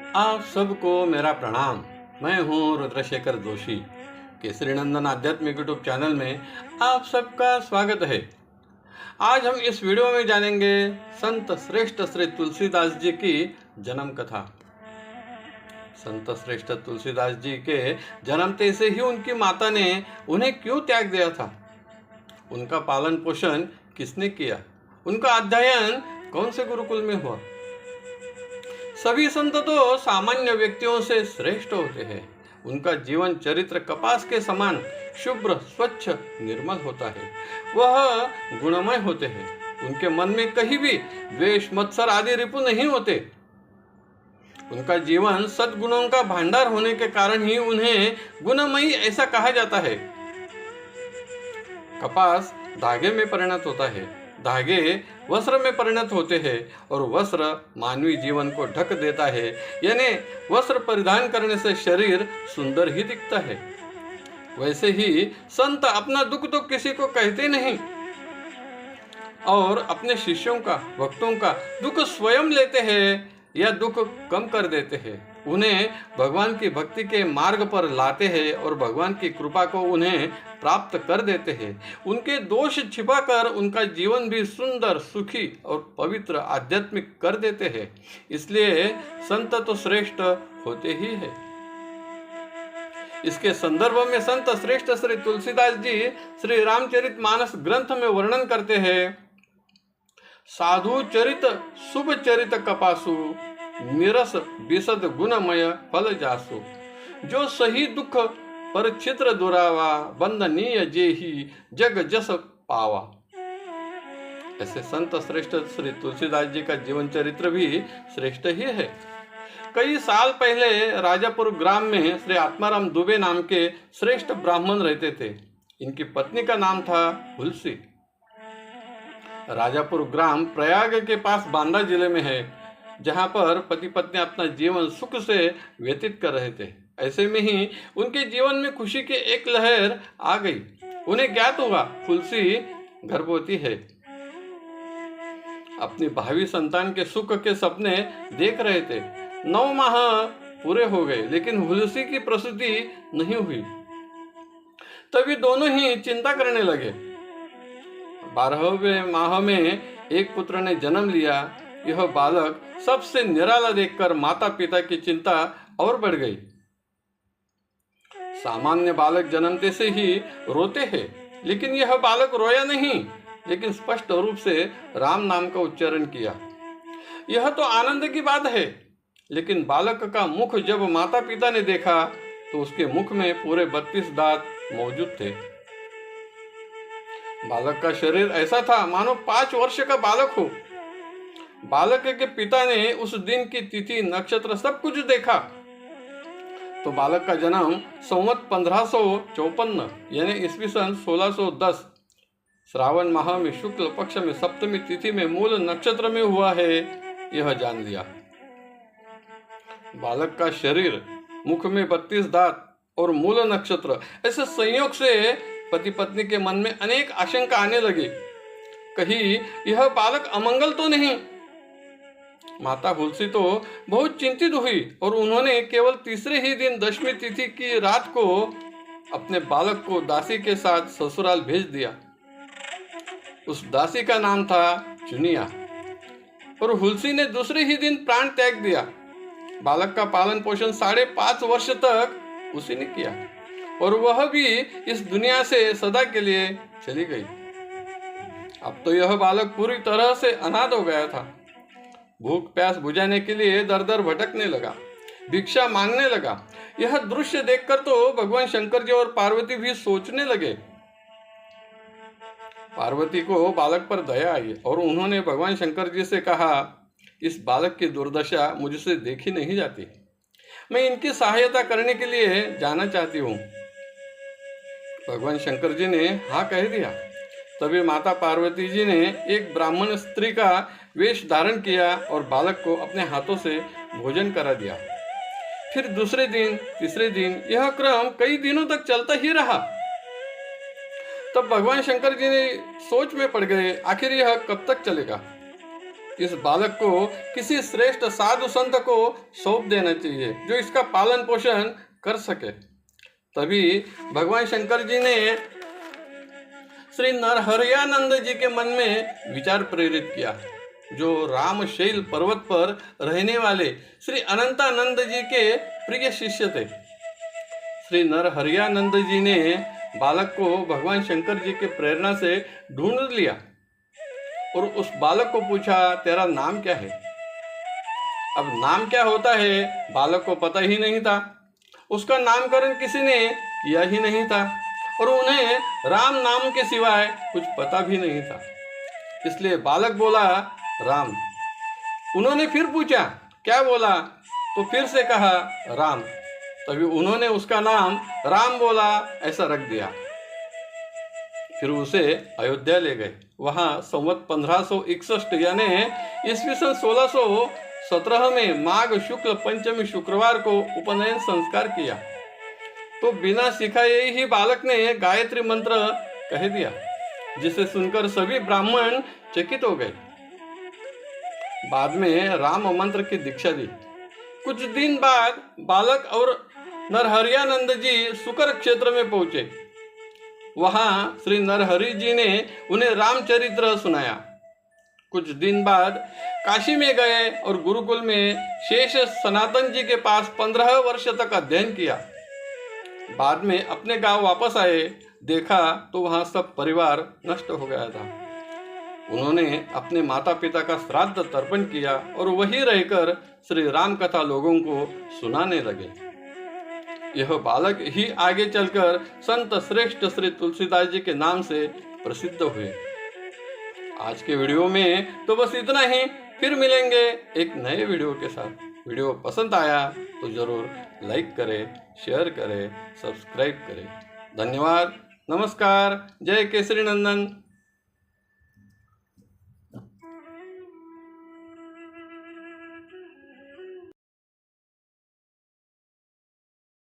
आप सबको मेरा प्रणाम। मैं हूं रुद्रशेखर जोशी। केसरी नंदन आध्यात्मिक यूट्यूब चैनल में आप सबका स्वागत है। आज हम इस वीडियो में जानेंगे संत श्रेष्ठ श्री तुलसीदास जी की जन्म कथा। संत श्रेष्ठ तुलसीदास जी के जन्मते से ही उनकी माता ने उन्हें क्यों त्याग दिया था, उनका पालन पोषण किसने किया, उनका अध्ययन कौन से गुरुकुल में हुआ। सभी संत तो सामान्य व्यक्तियों से श्रेष्ठ होते हैं। उनका जीवन चरित्र कपास के समान शुभ्र, स्वच्छ, निर्मल होता है। वह गुणमय होते हैं। उनके मन में कहीं भी द्वेष, मत्सर आदि रिपु नहीं होते। उनका जीवन सद्गुणों का भंडार होने के कारण ही उन्हें गुणमयी ऐसा कहा जाता है। कपास धागे में परिणत होता है, धागे वस्त्र में परिणत होते हैं और वस्त्र मानवीय जीवन को ढक देता है। यानी वस्त्र परिधान करने से शरीर सुंदर ही दिखता है। वैसे ही संत अपना दुख तो किसी को कहते नहीं और अपने शिष्यों का, भक्तों का दुख स्वयं लेते हैं या दुख कम कर देते हैं। उन्हें भगवान की भक्ति के मार्ग पर लाते हैं और भगवान की कृपा को उन्हें प्राप्त कर देते हैं। उनके दोष छिपाकर उनका जीवन भी सुंदर, सुखी और पवित्र, आध्यात्मिक कर देते हैं। इसलिए संत तो श्रेष्ठ होते ही है। इसके संदर्भ में संत श्रेष्ठ श्री तुलसीदास जी श्री रामचरितमानस ग्रंथ में वर्णन करते हैं। साधु चरित शुभ चरित कपासु, निरस बिसद गुणमय फल जासु। जो सही दुख पर छिद्र दुरावा, बंदनीय जेहि जग जस पावा। ऐसे संत श्रेष्ठ श्री तुलसीदास जी का जीवन चरित्र भी श्रेष्ठ ही है। कई साल पहले राजापुर ग्राम में श्री आत्माराम दुबे नाम के श्रेष्ठ ब्राह्मण रहते थे। इनकी पत्नी का नाम था हुलसी। राजापुर ग्राम प्रयाग के पास बांदा जिले में है, जहां पर पति पत्नी अपना जीवन सुख से व्यतीत कर रहे थे। ऐसे में ही उनके जीवन में खुशी की एक लहर आ गई। उन्हें ज्ञात हुआ हुलसी गर्भवती है। अपनी भावी संतान के सुख के सपने देख रहे थे। 9 माह पूरे हो गए, लेकिन हुलसी की प्रसूति नहीं हुई। तभी दोनों ही चिंता करने लगे। 12वें माह में एक पुत्र ने जन्म लिया। यह बालक सबसे निराला देखकर माता पिता की चिंता और बढ़ गई। सामान्य बालक जन्मते से ही रोते हैं, लेकिन यह बालक रोया नहीं, लेकिन स्पष्ट रूप से राम नाम का उच्चारण किया। यह तो आनंद की बात है, लेकिन बालक का मुख जब माता पिता ने देखा तो उसके मुख में पूरे 32 दांत मौजूद थे। बालक का शरीर ऐसा था मानो 5 वर्ष का बालक हो। बालक के पिता ने उस दिन की तिथि, नक्षत्र सब कुछ देखा तो बालक का जन्म संवत 1554 यानी ईस्वी सन 1610 श्रावण माह में शुक्ल पक्ष में सप्तमी तिथि में मूल नक्षत्र में हुआ है, यह जान लिया। बालक का शरीर, मुख में 32 दांत और मूल नक्षत्र, ऐसे संयोग से पति पत्नी के मन में अनेक आशंका आने लगी। कहीं यह बालक अमंगल तो नहीं। माता हुलसी तो बहुत चिंतित हुई और उन्होंने केवल तीसरे ही दिन 10वीं तिथि की रात को अपने बालक को दासी के साथ ससुराल भेज दिया। उस दासी का नाम था चुनिया और हुलसी ने दूसरे ही दिन प्राण त्याग दिया। बालक का पालन पोषण 5.5 वर्ष तक उसी ने किया और वह भी इस दुनिया से सदा के लिए चली गई। अब तो यह बालक पूरी तरह से अनाथ हो गया था। भूख प्यास बुझाने के लिए दर दर भटकने लगा, भिक्षा मांगने लगा। यह दृश्य देखकर तो भगवान शंकर जी और पार्वती भी सोचने लगे। पार्वती को बालक पर दया आई और उन्होंने भगवान शंकर जी से कहा, इस बालक की दुर्दशा मुझसे देखी नहीं जाती। मैं इनकी सहायता करने के लिए जाना चाहती हूँ। भगवान शंकर जी ने हाँ कह दिया। तभी माता पार्वती जी ने एक ब्राह्मण स्त्री का वेश धारण किया और बालक को अपने हाथों से भोजन करा दिया। फिर दूसरे दिन, तीसरे दिन, यह क्रम कई दिनों तक चलता ही रहा। तब भगवान शंकर जी ने सोच में पड़ गए, आखिर यह कब तक चलेगा। इस बालक को किसी श्रेष्ठ साधु संत को सौंप देना चाहिए जो इसका पालन पोषण कर सके। तभी भगवान शंकर जी ने श्री नरहरियानंद जी के मन में विचार प्रेरित किया, जो रामशैल पर्वत पर रहने वाले श्री अनंतानंद जी के प्रिय शिष्य थे। श्री नरहरियानंद जी ने बालक को भगवान शंकर जी के प्रेरणा से ढूंढ लिया और उस बालक को पूछा, तेरा नाम क्या है? अब नाम क्या होता है बालक को पता ही नहीं था। उसका नामकरण किसी ने किया ही नहीं था और उन्हें राम नाम के सिवाय कुछ पता भी नहीं था। इसलिए बालक बोला, राम। उन्होंने फिर पूछा, क्या बोला? तो फिर से कहा, राम। तभी उन्होंने उसका नाम राम बोला, ऐसा रख दिया। फिर उसे अयोध्या ले गए। वहाँ संवत 1561 यानी ईस्वी सन 1617 में माघ शुक्ल पंचमी शुक्रवार को उपनयन संस्कार किया। तो बिना सिखाए ही बालक ने गायत्री मंत्र कह दिया, जिसे सुनकर सभी ब्राह्मण चकित हो गए। बाद में राम मंत्र की दीक्षा दी। कुछ दिन बाद बालक और नरहरियानंद जी सुकर क्षेत्र में पहुंचे। वहां श्री नरहरि जी ने उन्हें रामचरित्र सुनाया। कुछ दिन बाद काशी में गए और गुरुकुल में शेष सनातन जी के पास 15 वर्ष तक अध्ययन किया। बाद में अपने गांव वापस आए, देखा तो वहां सब परिवार नष्ट हो गया था। उन्होंने अपने माता पिता का श्राद्ध तर्पण किया और वहीं रहकर श्री राम कथा लोगों को सुनाने लगे। यह बालक ही आगे चलकर संत श्रेष्ठ श्री तुलसीदास जी के नाम से प्रसिद्ध हुए। आज के वीडियो में तो बस इतना ही। फिर मिलेंगे एक नए वीडियो के साथ। वीडियो पसंद आया तो जरूर लाइक करें, शेयर करें, सब्सक्राइब करें। धन्यवाद। नमस्कार। जय केसरी नंदन।